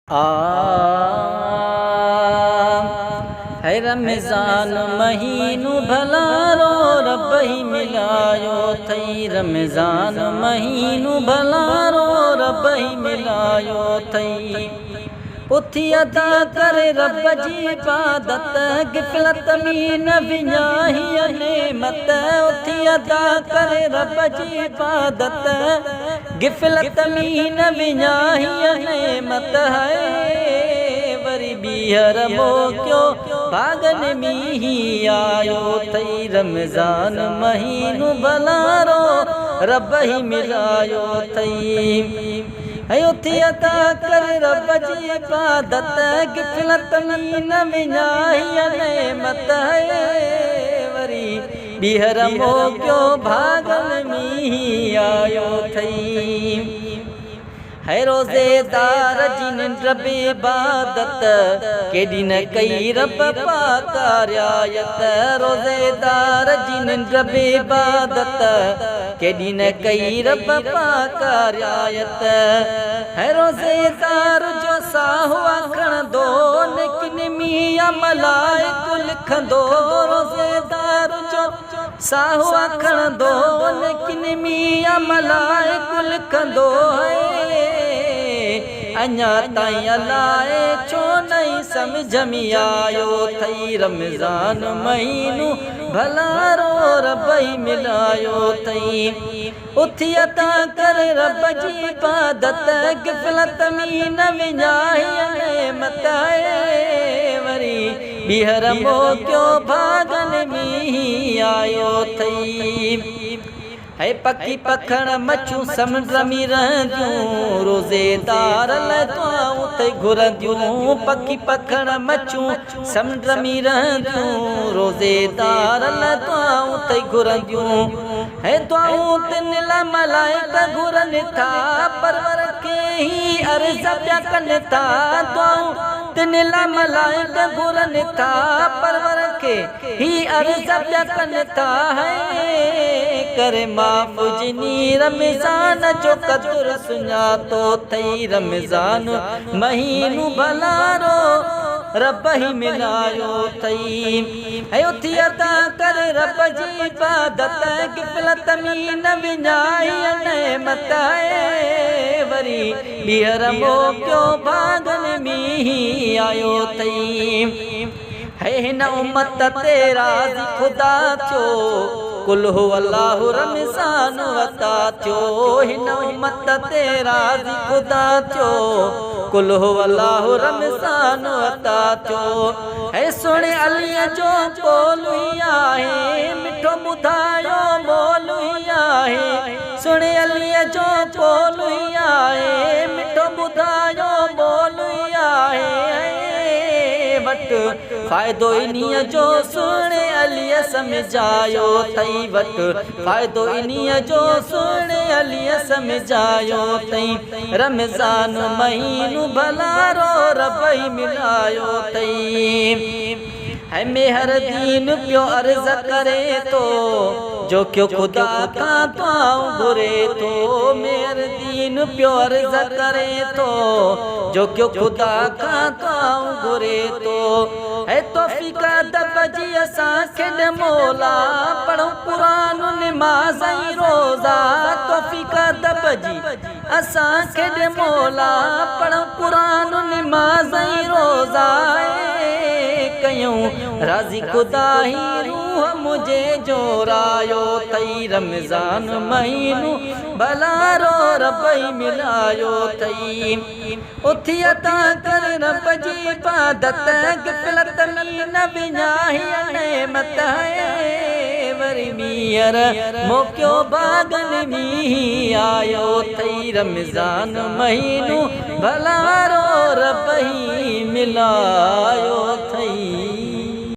है रमज़ान महीनू भलारो रब ही मिलायो थई। रमज़ान महीनू भलारो रब ही मिलायो थई। उथी अदा करे रब जी इबादत गिफ़लत में न विञाही नेमत। उथी अदा करे रब जी इबादत गिफ़लत में न विञाही नेमत। है वरी बीहर मोकियो भागन में ही आयो थई। रमज़ान महीनू भलारो रब ही मिलायो थई। उथी अदा कर रब जी इबादत गिफ़लत में न विञाही नेमत। है वरी बीहर मोकियो भागन में ही आयो थई। है रोज़ेदार जी निंड इबादत केडी न कई रब पाक रियायत। रोज़ेदार जी निंड इबादत केडी न कई रब पाक रियायत। है रोज़ेदार जो साहु आखण दो लेकिन मिया मलाइक लिखंदो। रोज़ेदार जो साहु आखण दो लेकिन मिया मलाइक लिखंदो। है अञा ताईं अलाए छो नहीं समझ में आयो थई। रमज़ान महीनू भलारो रब ही मिलायो थई। उथी अदा कर रब जी इबादत गिफ़लत में न विञाही नेमत। वरी बीहर मोकियो भागन में ही आयो थई। है पकी पखण मच्छू समुंड में रहंदियूं रोज़ेदार लाइ दुआऊं ते घुरंदियूं। पकी पखण मच्छू समुंड में रहंदियूं रोज़ेदार लाइ दुआऊं ते घुरंदियूं। है दुआऊं तिन लाइ मलाइक घुरनि था परवर खे ही अर्ज़ पिया कनि था। दुआऊं तिन लाइ मलाइक घुरनि था परवर खे ही अर्ज़ पिया कनि था। है करे माफ़ जिनी रमज़ान जो क़दुर सुञातो थई। रमज़ान महीनू भलारो रब ही मिलायो थई। है उथी अदा कर रब जी इबादत गिफ़लत में न विञाही नेमत। वरी बीहर मोकियो भागन में ही आयो थई। है हिन उम्मत ते राज़ी ख़ुदा थियो कुल हु अल्लाहु रमज़ान वता थियो। हिन उम्मत ते राज़ी ख़ुदा थियो कुल हु अल्लाहु रमज़ान वता थियो। है सुणे अलीअ जो बोल ही आहे मिठो ॿुधायो मोल ही आहे। सुणे अलीअ जो बोल ही आहे मिठो ॿुधायो मोल ही आहे। वट फ़ाइदो इन्हीअ जो सुणे अलीअ सम्झायो थई। वट फ़ाइदो इन्हीअ जो सुणे अलीअ सम्झायो थई। रमज़ान महीनू भलारो रब ही मिलायो थई। है मेहर दीन पियो अर्ज़ करे तो जो क्यों खुदा का दुआऊं घुरे तो। मेहर दीन पियो अर्ज़ करे तो जो क्यों खुदा का दुआऊं घुरे तो। है तौफ़ीक़ अदब जी असांखे ॾे मौला पढ़ूं क़ुरान निमाज़ ऐं रोज़ा। तौफ़ीक़ अदब जी असांखे ॾे मौला पढ़ूं क़ुरान निमाज़ ऐं रोज़ा। कयूं राज़ी ख़ुदा ही रूह मुझे जोरायो थई। रमज़ान महीनू भलारो रब ही मिलायो थई। उथी अदा कर रब जी इबादत गिफ़लत में न विञाही नेमत। वरी बीहर मोकियो भागन में ही आयो थई। रमज़ान महीनू भलारो रब ही मिलायो थई।